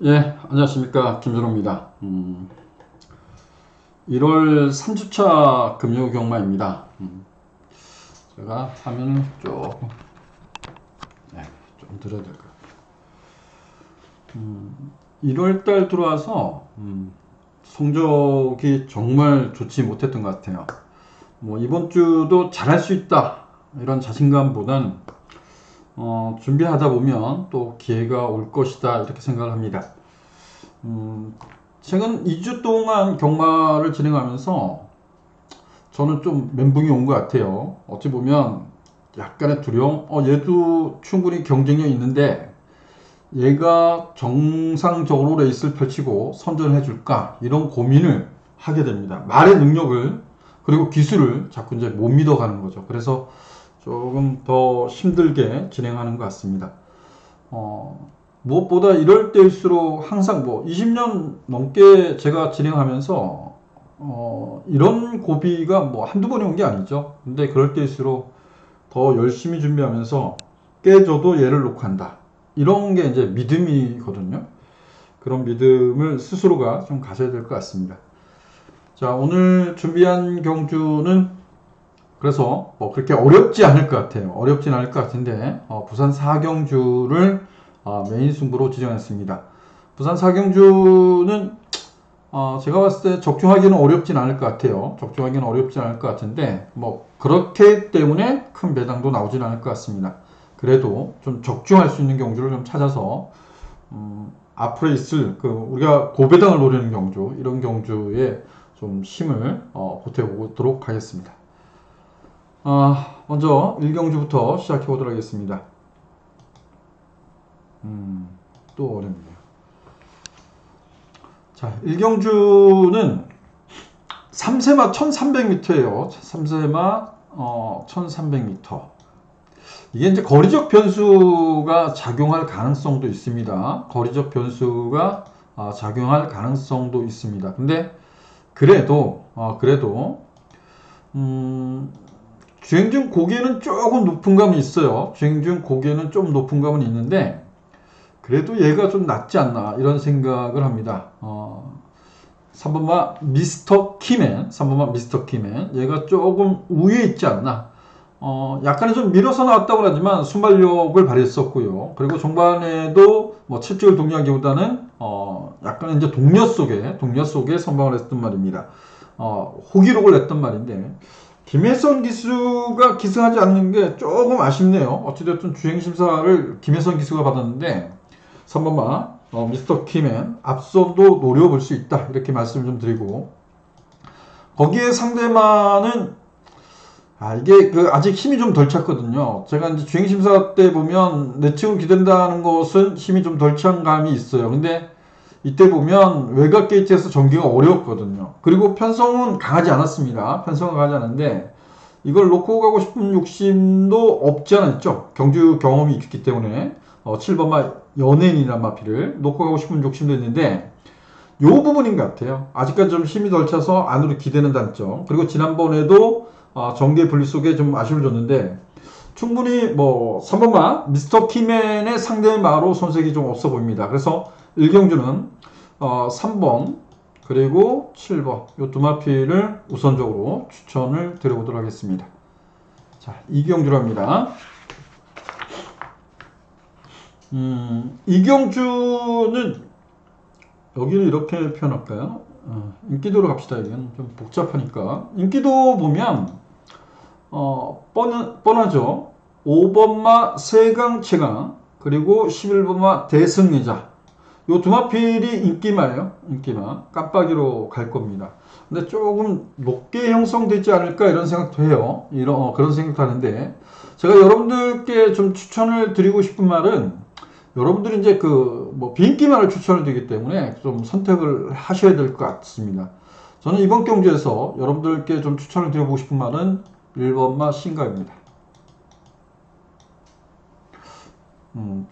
예, 안녕하십니까. 김준호입니다. 1월 3주차 금요 경마입니다. 제가 화면을 조금, 좀 드려야 될 것 같아요. 1월달 들어와서, 성적이 정말 좋지 못했던 것 같아요. 뭐, 이번 주도 잘할 수 있다. 이런 자신감보단, 준비하다 보면 또 기회가 올 것이다. 이렇게 생각을 합니다. 최근 2주 동안 경마를 진행하면서 저는 좀 멘붕이 온 것 같아요. 어찌 보면 약간의 두려움, 얘도 충분히 경쟁력이 있는데 얘가 정상적으로 레이스를 펼치고 선전해 줄까? 이런 고민을 하게 됩니다. 말의 능력을 그리고 기술을 자꾸 이제 못 믿어가는 거죠. 그래서 조금 더 힘들게 진행하는 것 같습니다. 무엇보다 이럴 때일수록 항상 뭐 20년 넘게 제가 진행하면서 이런 고비가 뭐 한두 번이 온 게 아니죠. 근데 그럴 때일수록 더 열심히 준비하면서 깨져도 얘를 놓고 한다. 이런 게 이제 믿음이거든요. 그런 믿음을 스스로가 좀 가져야 될 것 같습니다. 자, 오늘 준비한 경주는 그래서 뭐 그렇게 어렵지 않을 것 같아요. 어렵진 않을 것 같은데 부산 4경주를 메인 승부로 지정했습니다. 부산 4경주는 제가 봤을 때 적중하기는 어렵진 않을 것 같아요. 적중하기는 어렵진 않을 것 같은데 뭐 그렇기 때문에 큰 배당도 나오진 않을 것 같습니다. 그래도 좀 적중할 수 있는 경주를 좀 찾아서 앞으로 있을 우리가 고배당을 노리는 경주, 이런 경주에 좀 힘을 보태보도록 하겠습니다. 먼저 1경주부터 시작해 보도록 하겠습니다. 또 어렵네요. 자, 1경주는 3세마 1300m예요. 3세마 1300m. 이게 이제 거리적 변수가 작용할 가능성도 있습니다. 거리적 변수가 작용할 가능성도 있습니다. 근데 그래도 주행 중 고개는 조금 높은 감이 있어요. 주행 중 고개는 좀 높은 감은 있는데 그래도 얘가 좀 낫지 않나 이런 생각을 합니다. 3번마 미스터 키맨 얘가 조금 우위에 있지 않나. 약간은 좀 밀어서 나왔다고 하지만 순발력을 발휘했었고요. 그리고 종반에도 뭐 채찍을 동요하기보다는 약간 이제 동료 속에 선방을 했던 말입니다. 호기록을 냈던 말인데 김혜선 기수가 기승하지 않는 게 조금 아쉽네요. 어찌됐든 주행심사를 김혜선 기수가 받았는데 3번마 미스터 키맨 앞선도 노려볼 수 있다 이렇게 말씀을 좀 드리고, 거기에 상대마는 이게 아직 힘이 좀 덜 찼거든요. 제가 이제 주행심사 때 보면 내측으로 기댄다는 것은 힘이 좀 덜 찬 감이 있어요. 근데 이때 보면 외곽 게이트에서 전개가 어려웠거든요. 그리고 편성은 강하지 않았습니다. 편성은 강하지 않은데 이걸 놓고 가고 싶은 욕심도 없지 않아 있죠. 경주 경험이 있기 때문에 7번마 연예인이란 마피를 놓고 가고 싶은 욕심도 있는데 요 부분인 것 같아요. 아직까지 좀 힘이 덜 차서 안으로 기대는 단점, 그리고 지난번에도 전개 분리 속에 좀 아쉬움을 줬는데 충분히 뭐 3번마 미스터 키맨의 상대마로 손색이 좀 없어 보입니다. 그래서 1경주는 3번 그리고 7번 이 두 마피를 우선적으로 추천을 드려보도록 하겠습니다. 자, 2경주랍니다. 2경주는 여기를 이렇게 표현할까요? 인기도로 갑시다. 이건 좀 복잡하니까. 인기도 보면 뻔하죠. 5번마 세강 최강 그리고 11번마 대승리자, 요 두 마필이 인기마예요. 인기마 깜빡이로 갈 겁니다. 근데 조금 높게 형성되지 않을까 이런 생각도 해요. 그런 생각도 하는데 제가 여러분들께 좀 추천을 드리고 싶은 말은, 여러분들이 이제 뭐 비인기만을 추천을 드리기 때문에 좀 선택을 하셔야 될 것 같습니다. 저는 이번 경주에서 여러분들께 좀 추천을 드려보고 싶은 말은 1번마 신가입니다.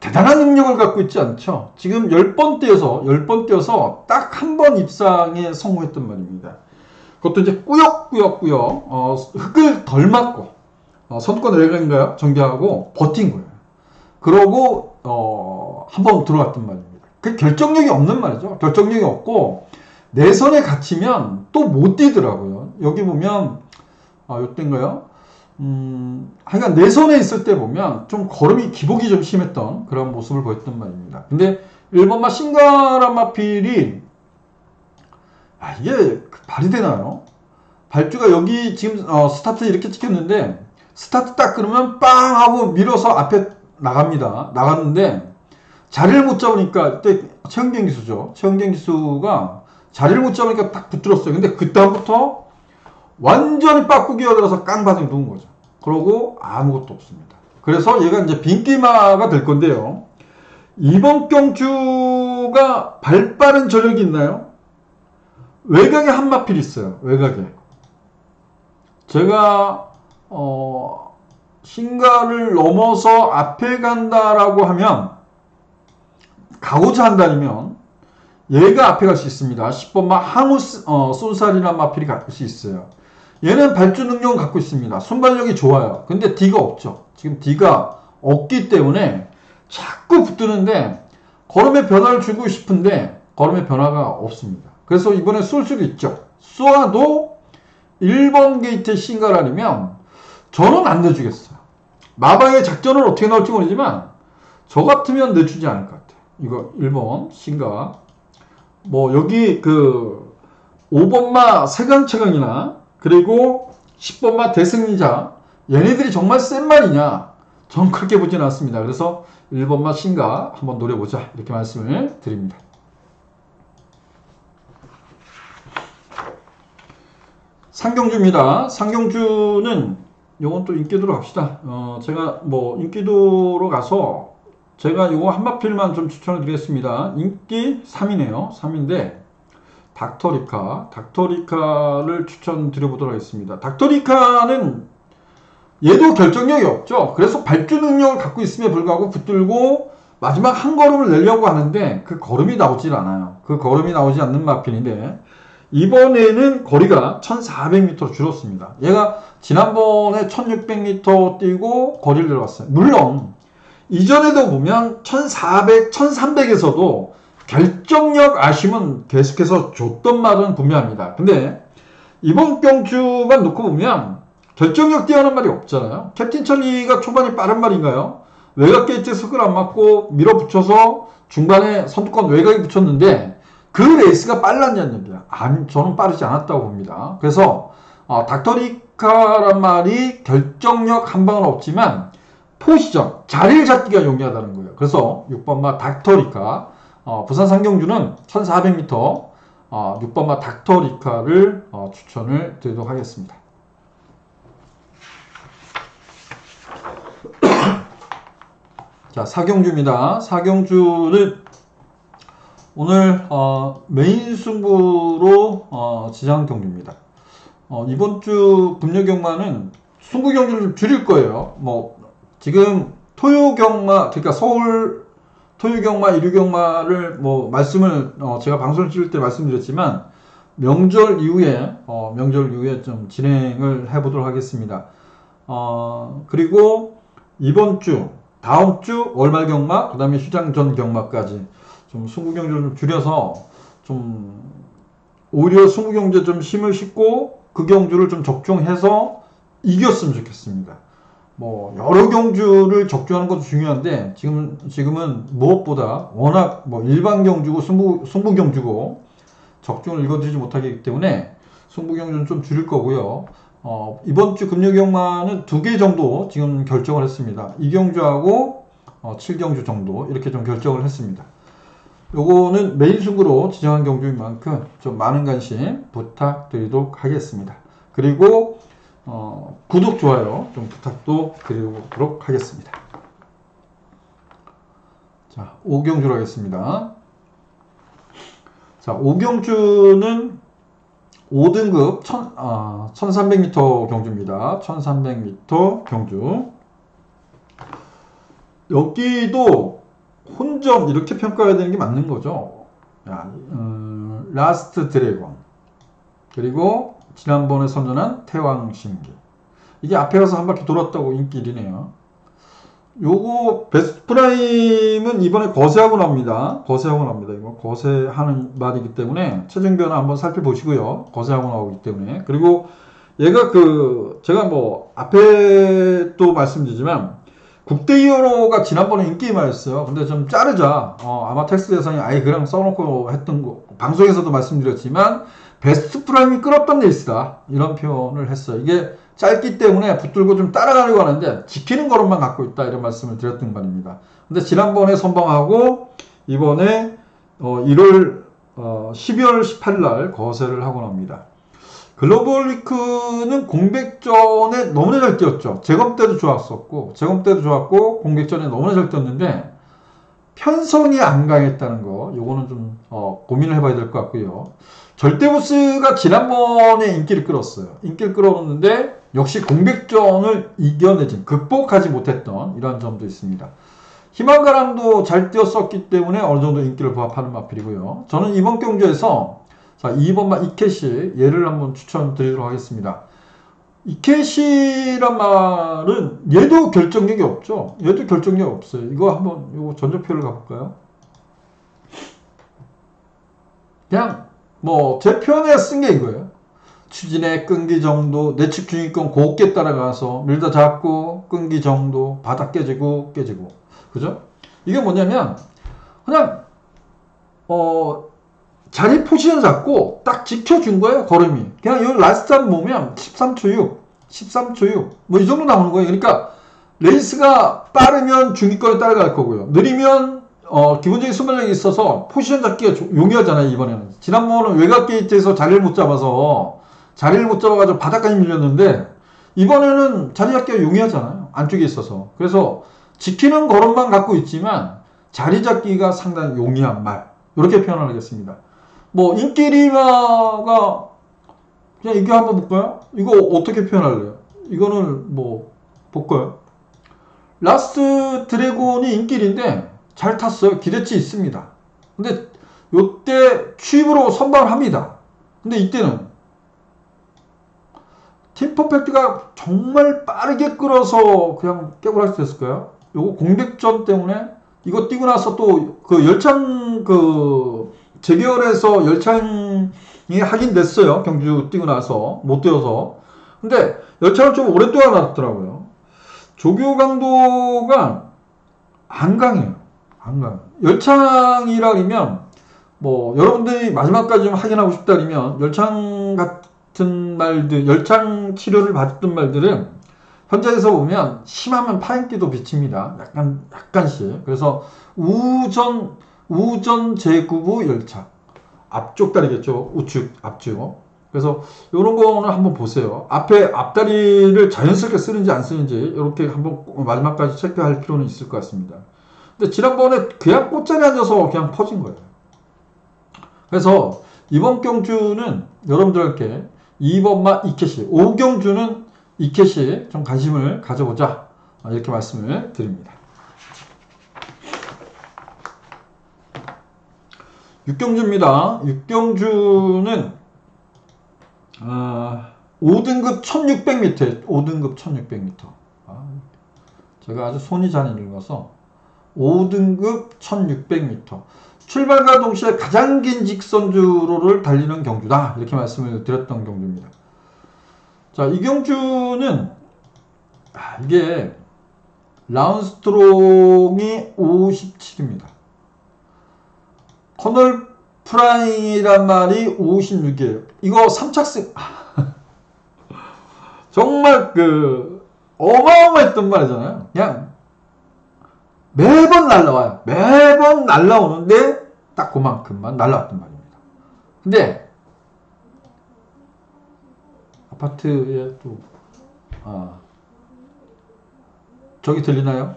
대단한 능력을 갖고 있지 않죠. 지금 10번 떼어서 딱 한 번 입상에 성공했단 말입니다. 그것도 이제 꾸역꾸역 흙을 덜 맞고 선두권 내려간가요? 정비하고 버틴 거예요. 그러고 한 번 들어왔단 말입니다. 그 결정력이 없는 말이죠. 결정력이 없고 내선에 갇히면 또 못 뛰더라고요. 여기 보면 요때인가요? 하여간 내선에 있을 때 보면 좀 걸음이 기복이 좀 심했던 그런 모습을 보였던 말입니다. 근데 1번마 싱가라마필이 이게 발이 되나요? 발주가 여기 지금 스타트 이렇게 찍혔는데 스타트 딱 그러면 빵 하고 밀어서 앞에 나갑니다. 나갔는데 자리를 못 잡으니까 그때 최은경 기수죠. 최은경 기수가 자리를 못 잡으니까 딱 붙들었어요. 근데 그다음부터 완전히 빠꾸 기어들어서 깡바닥 누운 거죠. 그러고 아무것도 없습니다. 그래서 얘가 이제 빈기마가 될 건데요. 이번 경주가 발 빠른 저력이 있나요? 외곽에 한마필이 있어요. 외곽에. 제가 신가를 넘어서 앞에 간다라고 하면 가고자 한다면 얘가 앞에 갈 수 있습니다. 10번마 항우 쏜살이라는 마필이 갈 수 있어요. 얘는 발주 능력은 갖고 있습니다. 순발력이 좋아요. 근데 D가 없죠. 지금 D가 없기 때문에 자꾸 붙드는데 걸음의 변화를 주고 싶은데 걸음의 변화가 없습니다. 그래서 이번에 쏠 수도 있죠. 쏘아도 1번 게이트 신가라면 저는 안 내주겠어요. 마방의 작전을 어떻게 나올지 모르지만 저 같으면 내주지 않을 것 같아요. 이거 1번 신가 뭐 여기 5번마 세강최강이나 그리고 10번마 대승리자 얘네들이 정말 센 말이냐 저는 그렇게 보진 않습니다. 그래서 1번마 신가 한번 노려보자 이렇게 말씀을 드립니다. 상경주입니다. 상경주는 요건 또 인기도로 갑시다. 제가 뭐 인기도로 가서 제가 요거 한마필만 좀 추천을 드리겠습니다. 인기 3이네요. 3인데 닥터리카를 추천드려보도록 하겠습니다. 닥터리카는 얘도 결정력이 없죠. 그래서 발주 능력을 갖고 있음에 불구하고 붙들고 마지막 한 걸음을 내려고 하는데 그 걸음이 나오질 않아요. 그 걸음이 나오지 않는 마필인데 이번에는 거리가 1400m 줄었습니다. 얘가 지난번에 1600m 뛰고 거리를 내려왔어요. 물론 이전에도 보면 1400, 1300에서도 결정력 아쉬움은 계속해서 줬던 말은 분명합니다. 근데 이번 경주만 놓고 보면 결정력 뛰어난 말이 없잖아요. 캡틴 찰리가 초반에 빠른 말인가요? 외곽 게이트에 석을 안 맞고 밀어붙여서 중반에 선두권 외곽에 붙였는데 그 레이스가 빨랐냐는 얘기야. 아니, 저는 빠르지 않았다고 봅니다. 그래서 닥터리카란 말이 결정력 한 방은 없지만 포지션, 자리를 잡기가 용이하다는 거예요. 그래서 6번마 닥터리카 부산 상경주는 1400m 6번마 닥터리카를 추천을 드리도록 하겠습니다. 자, 사경주입니다. 사경주는 오늘 메인 승부로 지정 경주입니다. 이번 주 금요 경마는 승부 경주를 좀 줄일 거예요. 뭐 지금 토요 경마, 그러니까 서울 토요 경마, 일요 경마를 뭐 말씀을 제가 방송을 찍을 때 말씀드렸지만 명절 이후에 좀 진행을 해보도록 하겠습니다. 그리고 이번 주, 다음 주 월말 경마, 그 다음에 휴장 전 경마까지 좀 승부 경주를 좀 줄여서 좀 오히려 승부 경주에 좀 힘을 싣고 그 경주를 좀 적중해서 이겼으면 좋겠습니다. 뭐 여러 경주를 적중하는 것도 중요한데 지금은 무엇보다 워낙 뭐 일반 경주고 승부 경주고 적중을 읽어드리지 못하기 때문에 승부 경주는 좀 줄일 거고요. 이번 주 금요 경마는 2개 정도 지금 결정을 했습니다. 2경주하고 7경주 정도 이렇게 좀 결정을 했습니다. 요거는 메인 승부로 지정한 경주인 만큼 좀 많은 관심 부탁드리도록 하겠습니다. 그리고 구독, 좋아요 좀 부탁도 드리도록 하겠습니다. 자, 5경주로 하겠습니다. 자, 5경주는 5등급 1300m 경주입니다. 1300m 경주. 여기도 혼점 이렇게 평가해야 되는 게 맞는 거죠. 라스트 드래곤. 그리고 지난번에 선전한 태왕신기. 이게 앞에 가서 한 바퀴 돌았다고 인기 1위네요. 요거 베스트 프라임은 이번에 거세하고 나옵니다. 거세하고 나옵니다. 이거 거세하는 말이기 때문에 체중 변화 한번 살펴보시고요. 거세하고 나오기 때문에. 그리고 얘가 제가 뭐 앞에 또 말씀드리지만 국대 2호로가 지난번에 인기마였어요. 근데 좀 자르자. 아마 텍스 대상이 아예 그냥 써놓고 했던 거 방송에서도 말씀드렸지만 베스트 프라임이 끌었던 레이스다. 이런 표현을 했어요. 이게 짧기 때문에 붙들고 좀 따라가려고 하는데 지키는 걸음만 갖고 있다. 이런 말씀을 드렸던 말입니다. 근데 지난번에 선방하고 이번에 12월 18일 날 거세를 하고 납니다. 글로벌 위크는 공백전에 너무나 잘 뛰었죠. 재검 때도 좋았고 공백전에 너무나 잘 뛰었는데 편성이 안 강했다는 거, 요거는 좀 고민을 해봐야 될 것 같고요. 절대보스가 지난번에 인기를 끌었어요. 인기를 끌었는데 역시 공백전을 극복하지 못했던 이러한 점도 있습니다. 희망가랑도 잘 뛰었었기 때문에 어느 정도 인기를 부합하는 마필이고요. 저는 이번 경주에서 2번마 이켓시 얘를 한번 추천드리도록 하겠습니다. 이켓시란 말은 얘도 결정력이 없죠. 얘도 결정력이 없어요. 이거 한번 요거 전조표를 가볼까요? 그냥 뭐 제 표현에 쓴 게 이거예요. 추진의 끈기 정도, 내측 중위권 곱게 따라가서 밀다 잡고 끈기 정도, 바닥 깨지고 그죠? 이게 뭐냐면 그냥 자리 포지션 잡고 딱 지켜준 거예요. 걸음이. 그냥 여기 라스트 한 보면 13초 6, 13초 6 뭐 이 정도 나오는 거예요. 그러니까 레이스가 빠르면 중위권에 따라갈 거고요. 느리면 기본적인 순발력이 있어서 포지션 잡기가 용이하잖아요. 이번에는. 지난번은 외곽 게이트에서 자리를 못 잡아가지고 바닥까지 밀렸는데 이번에는 자리 잡기가 용이하잖아요. 안쪽에 있어서. 그래서 지키는 걸음만 갖고 있지만 자리 잡기가 상당히 용이한 말. 이렇게 표현을 하겠습니다. 뭐 인기리마가 그냥 이거 한번 볼까요? 이거 어떻게 표현할래요? 이거는 뭐 볼까요? 라스트 드래곤이 인기리인데 잘 탔어요. 기대치 있습니다. 근데 요때 취입으로 선방을 합니다. 근데 이때는 팀 퍼펙트가 정말 빠르게 끌어서 그냥 깨고랄 수 있을까요? 요거 공백전 때문에 이거 뛰고 나서 또 열창 재결에서 열창이 하긴 됐어요. 경주 뛰고 나서 못 뛰어서. 근데 열창을 좀 오랫동안 놨더라고요. 조교 강도가 안 강해요. 안 강해요. 열창이라면 뭐 여러분들이 마지막까지 좀 확인하고 싶다면 열창 같은 말들, 열창 치료를 받았던 말들은 현장에서 보면 심하면 파인기도 비칩니다. 약간씩. 그래서 우전 제9부 열차. 앞쪽 다리겠죠. 우측, 앞쪽. 그래서 이런 거는 한번 보세요. 앞다리를 자연스럽게 쓰는지 안 쓰는지 이렇게 한번 마지막까지 체크할 필요는 있을 것 같습니다. 근데 지난번에 그냥 꽃자리 앉아서 그냥 퍼진 거예요. 그래서 이번 경주는 여러분들께 2번마 이켓시, 5경주는 이켓시 좀 관심을 가져보자. 이렇게 말씀을 드립니다. 6경주입니다. 6경주는 5등급 1600m, 5등급 1600m. 제가 아주 손이 잘 읽어서 5등급 1600m. 출발과 동시에 가장 긴 직선주로를 달리는 경주다. 이렇게 말씀을 드렸던 경주입니다. 자, 이 경주는 이게 라운스트롱이 57입니다. 커널 프라잉이란 말이 56이에요. 이거 3착승 정말 어마어마했던 말이잖아요. 그냥 매번 날라와요. 매번 날라오는데 딱 그만큼만 날라왔단 말입니다. 근데 아파트에 또 저기 들리나요?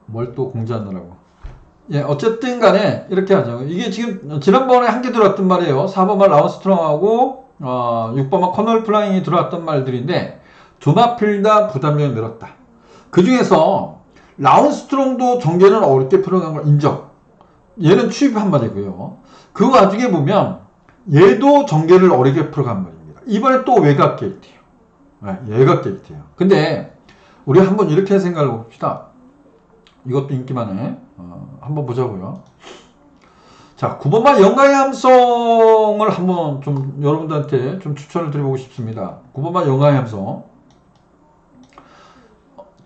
뭘 또 공지하느라고. 예, 어쨌든 간에 이렇게 하죠. 이게 지금 지난번에 한 개 들어왔던 말이에요. 4번말 라운스트롱하고 6번말 커널 플라잉이 들어왔던 말들인데 두마필다 부담력이 늘었다. 그 중에서 라운스트롱도 전개는 어렵게 풀어간 걸 인정. 얘는 취입한 말이고요. 그 와중에 보면 얘도 전개를 어렵게 풀어간 말입니다. 이번에 또 외곽 게이트예요. 네, 얘가 게이트예요. 근데 우리 한번 이렇게 생각을 봅시다. 이것도 인기만해. 한번 보자고요. 자, 9번만 영광의 함성을 한번 좀 여러분들한테 좀 추천을 드려보고 싶습니다. 9번만 영광의 함성.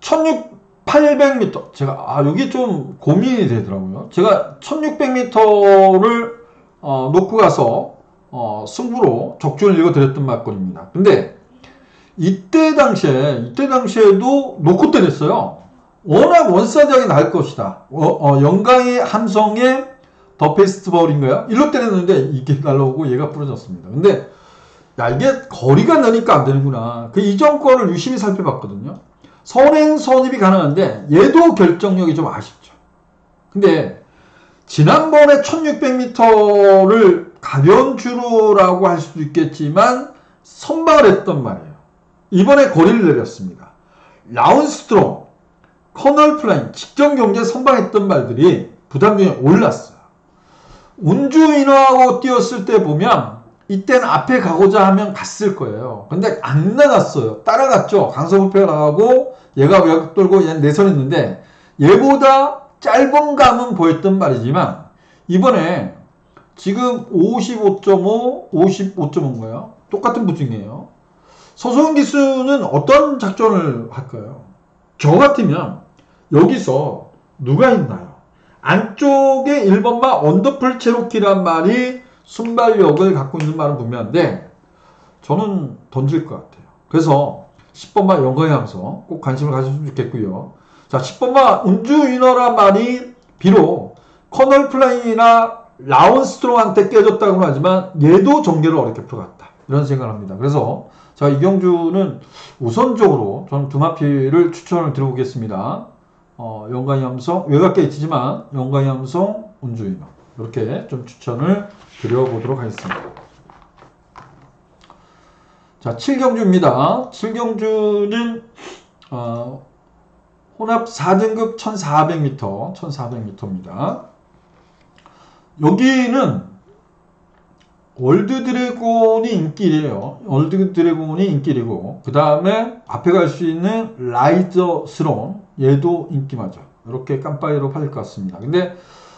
1600m. 제가, 여기 좀 고민이 되더라고요. 제가 1600m를 놓고 가서 승부로 적중을 읽어드렸던 말건입니다. 근데 이때 당시에도 놓고 때렸어요. 워낙 원사적이 나을 것이다. 영광의 함성의 더 페스티벌인가요? 일로 때렸는데 이게 날라오고 얘가 부러졌습니다. 근데 야, 이게 거리가 느니까 안 되는구나. 그 이전 거를 유심히 살펴봤거든요. 선행 선입이 가능한데 얘도 결정력이 좀 아쉽죠. 근데 지난번에 1600m를 가벼운 주로라고 할 수도 있겠지만 선방을 했던 말이에요. 이번에 거리를 내렸습니다. 라운스트롱, 커널 플라잉, 직전 경기에 선방했던 말들이 부담중에 올랐어요. 운주인어하고 뛰었을 때 보면 이때는 앞에 가고자 하면 갔을 거예요. 근데 안 나갔어요. 따라갔죠. 강서부패가 나가고 얘가 외곽 돌고 얘는 내선했는데 얘보다 짧은 감은 보였던 말이지만 이번에 지금 55.5, 55.5인가요? 똑같은 부증이에요. 서소은 기수는 어떤 작전을 할까요? 저 같으면 여기서 누가 있나요? 안쪽에 1번마 언더풀 체로키란 말이 순발력을 갖고 있는 말은 분명한데 저는 던질 것 같아요. 그래서 10번마 영광의 함성 꼭 관심을 가졌으면 좋겠고요. 자, 10번마 운주위너란 말이 비록 커널 플라잉이나 라운스트롱한테 깨졌다고는 하지만 얘도 전개를 어렵게 풀어갔다. 이런 생각을 합니다. 그래서 자, 이경주는 우선적으로 저는 두 마피를 추천을 드려보겠습니다. 영광의 함성, 외곽 게이트지만 영광의 함성, 운주위너 이렇게 좀 추천을 드려보도록 하겠습니다. 자, 7경주입니다. 7경주는 혼합 4등급 1400m, 1400m입니다. 여기는 월드 드래곤이 인기래요. 월드 드래곤이 인기리고 그 다음에 앞에 갈 수 있는 라이저 스론 얘도 인기마죠. 이렇게 깜빡이로 팔릴 것 같습니다. 근데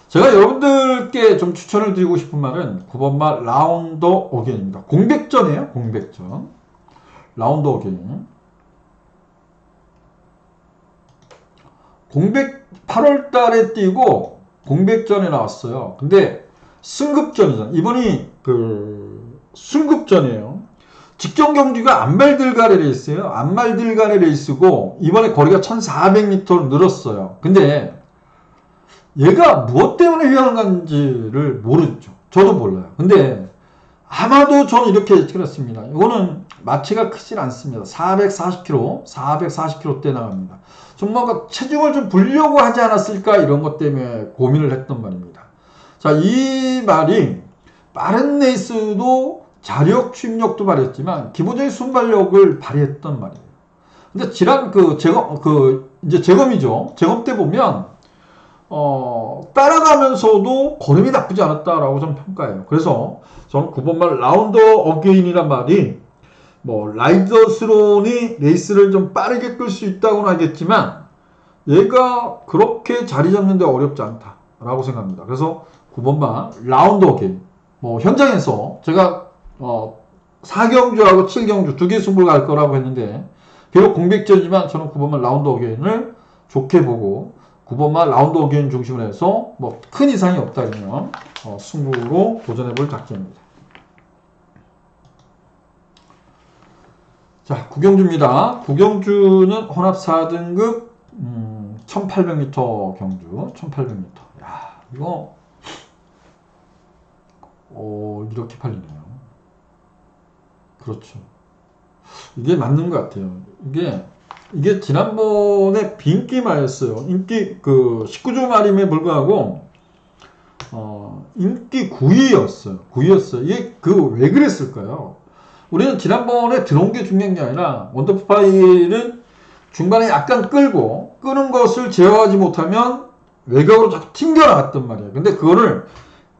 제가 여러분들께 좀 추천을 드리고 싶은 말은 9번마 라운더 어게인입니다. 공백전이에요. 공백전. 라운더 어게인. 공백 8월 달에 뛰고 공백전에 나왔어요. 근데 승급전이잖아. 이번이 승급전이에요. 직전 경기가 안말들간의 레이스예요. 안말들간의 레이스고 이번에 거리가 1400m로 늘었어요. 근데 얘가 무엇 때문에 휘황한 건지를 모르죠. 저도 몰라요. 근데 아마도 저는 이렇게 예측했습니다. 이거는 마취가 크진 않습니다. 440km, 440km대 나갑니다. 좀 뭔가 체중을 좀 불려고 하지 않았을까 이런 것 때문에 고민을 했던 말입니다. 자, 이 말이 빠른 레이스도 자력 추임력도 발휘했지만 기본적인 순발력을 발휘했던 말이에요. 근데 지난 이제 재검이죠. 재검 때 보면 따라가면서도 걸음이 나쁘지 않았다라고 좀 평가해요. 그래서 저는 9번말 라운더 어게인이란 말이 뭐 라이더 스론이 레이스를 좀 빠르게 끌 수 있다고는 하겠지만 얘가 그렇게 자리 잡는 데 어렵지 않다라고 생각합니다. 그래서 9번말 라운더 어게인 뭐 현장에서 제가 4경주하고 7경주 두 개 승부를 갈 거라고 했는데 비록 공백전이지만 저는 9번말 라운더 어게인을 좋게 보고 9번만 라운드 어게인 중심으로 해서 뭐 큰 이상이 없다면 승부로 도전해볼 작전입니다. 자, 구경주입니다. 구경주는 혼합 4등급 1800m 경주 1800m. 야, 이거 이렇게 팔리네요. 그렇죠. 이게 맞는 것 같아요. 이게 지난번에 빈기 말이었어요. 인기 19조 말임에 불구하고 인기 9위였어요. 9위였어요. 이게 왜 그랬을까요? 우리는 지난번에 들어온 게 중요한 게 아니라 원더풀 파일은 중반에 약간 끄는 것을 제어하지 못하면 외곽으로 자꾸 튕겨나갔단 말이에요. 근데 그거를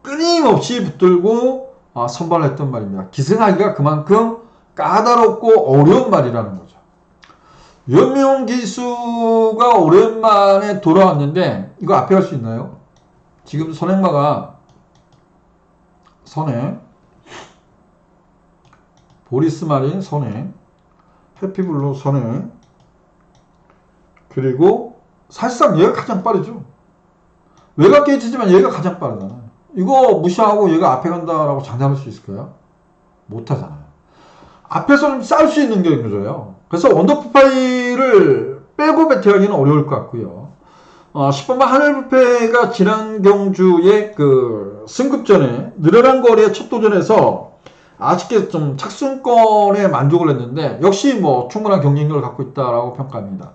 끊임없이 붙들고 선발을 했단 말입니다. 기승하기가 그만큼 까다롭고 어려운 말이라는 거죠. 윤미용 기수가 오랜만에 돌아왔는데 이거 앞에 갈 수 있나요? 지금 선행마가 선행, 보리스 마린 선행, 해피블루 선행, 그리고 사실상 얘가 가장 빠르죠. 외곽 게이트지만 얘가 가장 빠르잖아요. 이거 무시하고 얘가 앞에 간다라고 장담할 수 있을까요? 못하잖아요. 앞에서 좀 싸울 수 있는 경우죠. 그래서 원더풀파이를 빼고 배팅하기는 어려울 것 같고요. 10번만 하늘부패가 지난 경주의 그 승급전에 늘어난 거리의 첫 도전에서 아쉽게 좀 착순권에 만족을 했는데 역시 뭐 충분한 경쟁력을 갖고 있다라고 평가합니다.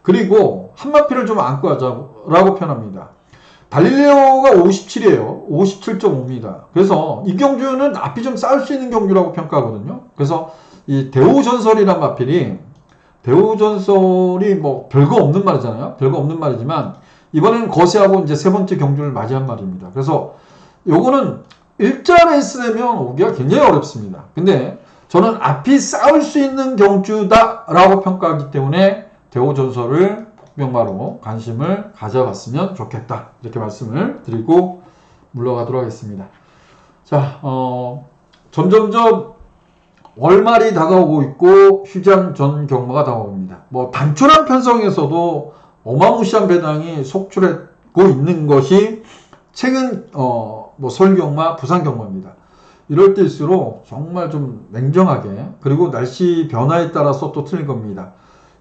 그리고 한마피를 좀 안고 하자라고 표현합니다. 달릴레오가 57이에요. 57.5입니다. 그래서 이 경주는 앞이 좀 싸울 수 있는 경주라고 평가하거든요. 그래서 이 대우전설이란 마필이 대우전설이 뭐 별거 없는 말이잖아요. 별거 없는 말이지만 이번에는 거세하고 이제 세 번째 경주를 맞이한 말입니다. 그래서 요거는 일자 레이스 되면 오기가 굉장히 어렵습니다. 근데 저는 앞이 싸울 수 있는 경주다라고 평가하기 때문에 대우전설을 복병마로 관심을 가져봤으면 좋겠다. 이렇게 말씀을 드리고 물러가도록 하겠습니다. 자, 점점점 월말이 다가오고 있고 휴장 전 경마가 다가옵니다. 뭐 단촐한 편성에서도 어마무시한 배당이 속출하고 있는 것이 최근 뭐 서울경마, 부산경마입니다. 이럴 때일수록 정말 좀 냉정하게, 그리고 날씨 변화에 따라서 또 틀릴 겁니다.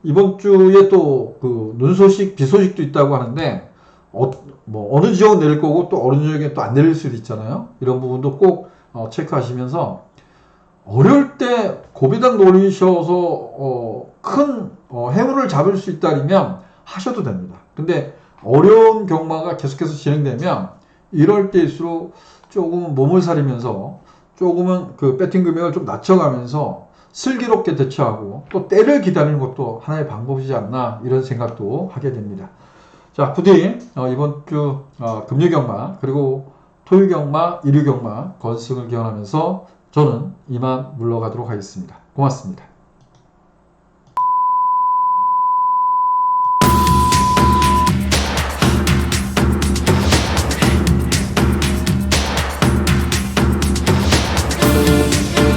이번 주에 또 그 눈 소식, 비 소식도 있다고 하는데 뭐 어느 지역은 내릴 거고 또 어느 지역에 또 안 내릴 수도 있잖아요. 이런 부분도 꼭 체크하시면서 어려울 때 고비당 노리셔서 큰 행운을 잡을 수 있다면 하셔도 됩니다. 근데 어려운 경마가 계속해서 진행되면 이럴 때일수록 조금 몸을 사리면서 조금은 그 배팅 금액을 좀 낮춰가면서 슬기롭게 대처하고 또 때를 기다리는 것도 하나의 방법이지 않나 이런 생각도 하게 됩니다. 자, 부디 이번 주 금요경마 그리고 토요경마, 일요경마 건승을 기원하면서 저는 이만 물러가도록 하겠습니다. 고맙습니다.